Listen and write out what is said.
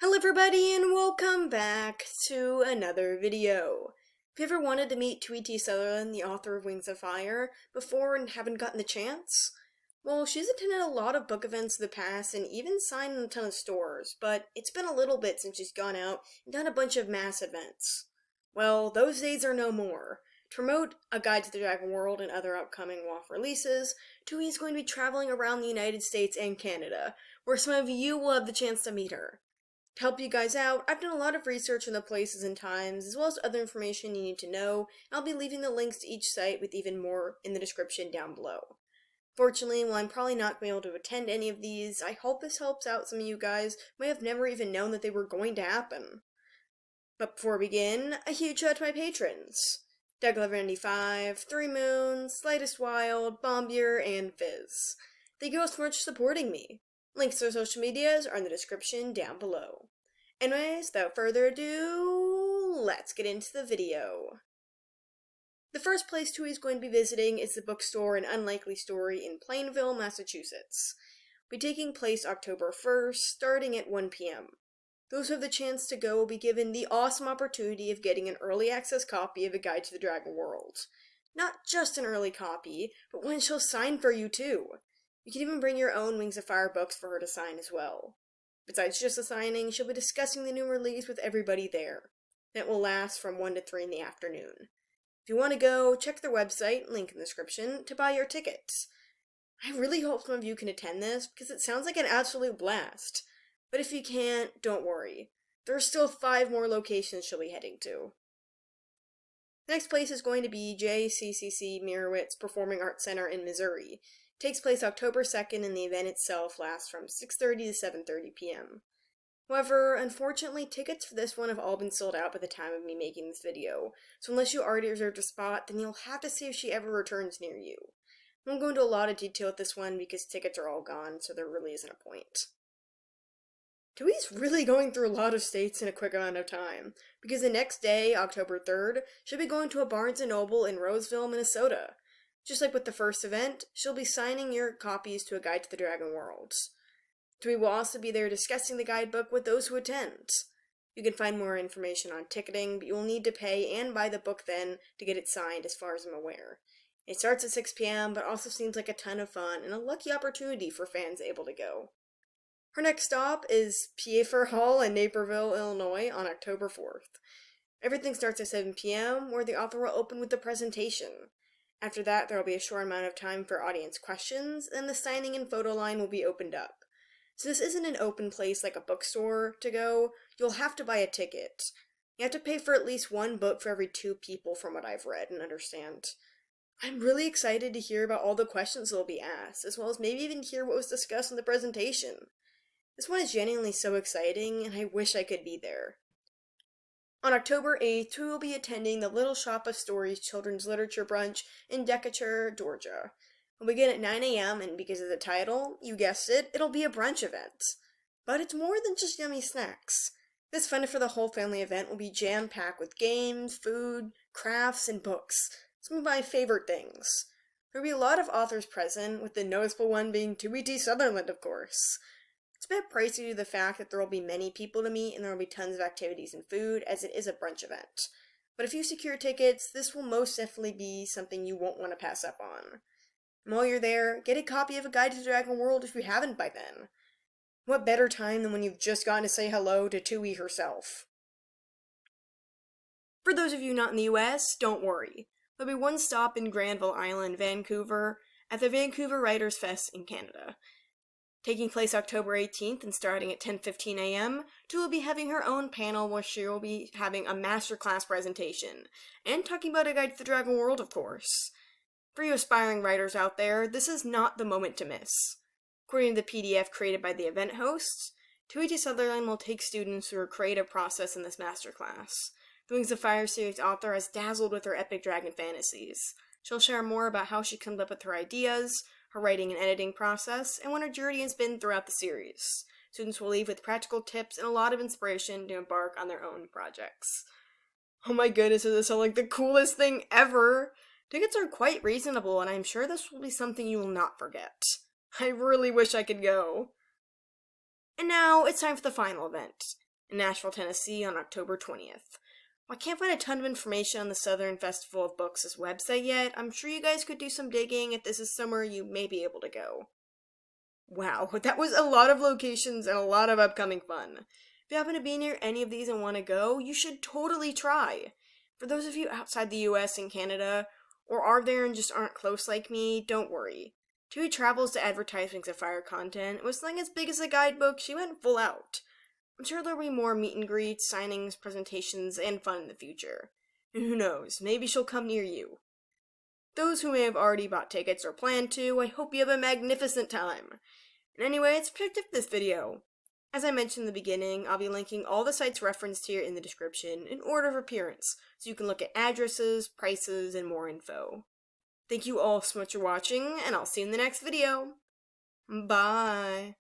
Hello everybody and welcome back to another video. If you ever wanted to meet Tui T, Sutherland, the author of Wings of Fire, before and haven't gotten the chance, well, she's attended a lot of book events in the past and even signed in a ton of stores, but it's been a little bit since she's gone out and done a bunch of mass events. Well, those days are no more. To promote A Guide to the Dragon World and other upcoming WAF releases, Tui is going to be traveling around the United States and Canada, where some of you will have the chance to meet her. To help you guys out, I've done a lot of research on the places and times, as well as other information you need to know, and I'll be leaving the links to each site with even more in the description down below. Fortunately, while I'm probably not going to be able to attend any of these, I hope this helps out some of you guys who may have never even known that they were going to happen. But before we begin, a huge shout out to my patrons. Doug1195, Three Moons, Slightest Wild, Bombier, and Fizz. Thank you all so much for supporting me. Links to their social medias are in the description down below. Anyways, without further ado, let's get into the video. The first place Tui is going to be visiting is the bookstore An Unlikely Story in Plainville, Massachusetts. It will be taking place October 1st, starting at 1 p.m. Those who have the chance to go will be given the awesome opportunity of getting an early access copy of A Guide to the Dragon World. Not just an early copy, but one she'll sign for you too. You can even bring your own Wings of Fire books for her to sign as well. Besides just the signing, she'll be discussing the new release with everybody there. It will last from 1 to 3 in the afternoon. If you want to go, check their website, link in the description, to buy your tickets. I really hope some of you can attend this, because it sounds like an absolute blast. But if you can't, don't worry. There are still 5 more locations she'll be heading to. The next place is going to be JCCC Mirowitz Performing Arts Center in Missouri. It takes place October 2nd, and the event itself lasts from 6:30 to 7:30 p.m. However, unfortunately, tickets for this one have all been sold out by the time of me making this video, so unless you already reserved a spot, then you'll have to see if she ever returns near you. I won't go into a lot of detail with this one because tickets are all gone, so there really isn't a point. Tui's really going through a lot of states in a quick amount of time, because the next day, October 3rd, she'll be going to a Barnes & Noble in Roseville, Minnesota. Just like with the first event, she'll be signing your copies to A Guide to the Dragon World. Tui will also be there discussing the guidebook with those who attend. You can find more information on ticketing, but you will need to pay and buy the book then to get it signed as far as I'm aware. It starts at 6 p.m., but also seems like a ton of fun and a lucky opportunity for fans able to go. Her next stop is Pfeiffer Hall in Naperville, Illinois on October 4th. Everything starts at 7 p.m., where the author will open with the presentation. After that, there will be a short amount of time for audience questions, and the signing and photo line will be opened up. So this isn't an open place like a bookstore to go, you'll have to buy a ticket. You have to pay for at least 1 book for every 2 people from what I've read and understand. I'm really excited to hear about all the questions that will be asked, as well as maybe even hear what was discussed in the presentation. This one is genuinely so exciting, and I wish I could be there. On October 8th, Tui will be attending the Little Shop of Stories Children's Literature Brunch in Decatur, Georgia. We'll begin at 9 a.m., and because of the title, you guessed it, it'll be a brunch event. But it's more than just yummy snacks. This fun for the whole family event will be jam-packed with games, food, crafts, and books. Some of my favorite things. There will be a lot of authors present, with the noticeable one being Tui T. Sutherland, of course. It's a bit pricey due to the fact that there will be many people to meet and there will be tons of activities and food, as it is a brunch event. But if you secure tickets, this will most definitely be something you won't want to pass up on. And while you're there, get a copy of A Guide to the Dragon World if you haven't by then. What better time than when you've just gotten to say hello to Tui herself? For those of you not in the US, don't worry. There'll be one stop in Granville Island, Vancouver, at the Vancouver Writers' Fest in Canada. Taking place October 18th and starting at 10:15 a.m., Tui will be having her own panel where she will be having a masterclass presentation, and talking about A Guide to the Dragon World, of course. For you aspiring writers out there, this is not the moment to miss. According to the PDF created by the event hosts, Tui T. Sutherland will take students through a creative process in this masterclass. The Wings of Fire series author has dazzled with her epic dragon fantasies. She'll share more about how she comes up with her ideas, her writing and editing process, and what her journey has been throughout the series. Students will leave with practical tips and a lot of inspiration to embark on their own projects. Oh my goodness, does this sound like the coolest thing ever? Tickets are quite reasonable, and I'm sure this will be something you will not forget. I really wish I could go. And now, it's time for the final event. in Nashville, Tennessee on October 20th. Well, I can't find a ton of information on the Sutherland Festival of Books' website yet. I'm sure you guys could do some digging if this is somewhere you may be able to go. Wow, that was a lot of locations and a lot of upcoming fun. If you happen to be near any of these and want to go, you should totally try. For those of you outside the US and Canada, or are there and just aren't close like me, don't worry. Tui travels to advertise 𝙈𝙤𝙬𝙁 content, and with something as big as a guidebook, she went full out. I'm sure there'll be more meet and greets, signings, presentations, and fun in the future. And who knows, maybe she'll come near you. Those who may have already bought tickets or plan to, I hope you have a magnificent time. And anyway, it's predictive this video. As I mentioned in the beginning, I'll be linking all the sites referenced here in the description in order of appearance, so you can look at addresses, prices, and more info. Thank you all so much for watching, and I'll see you in the next video. Bye!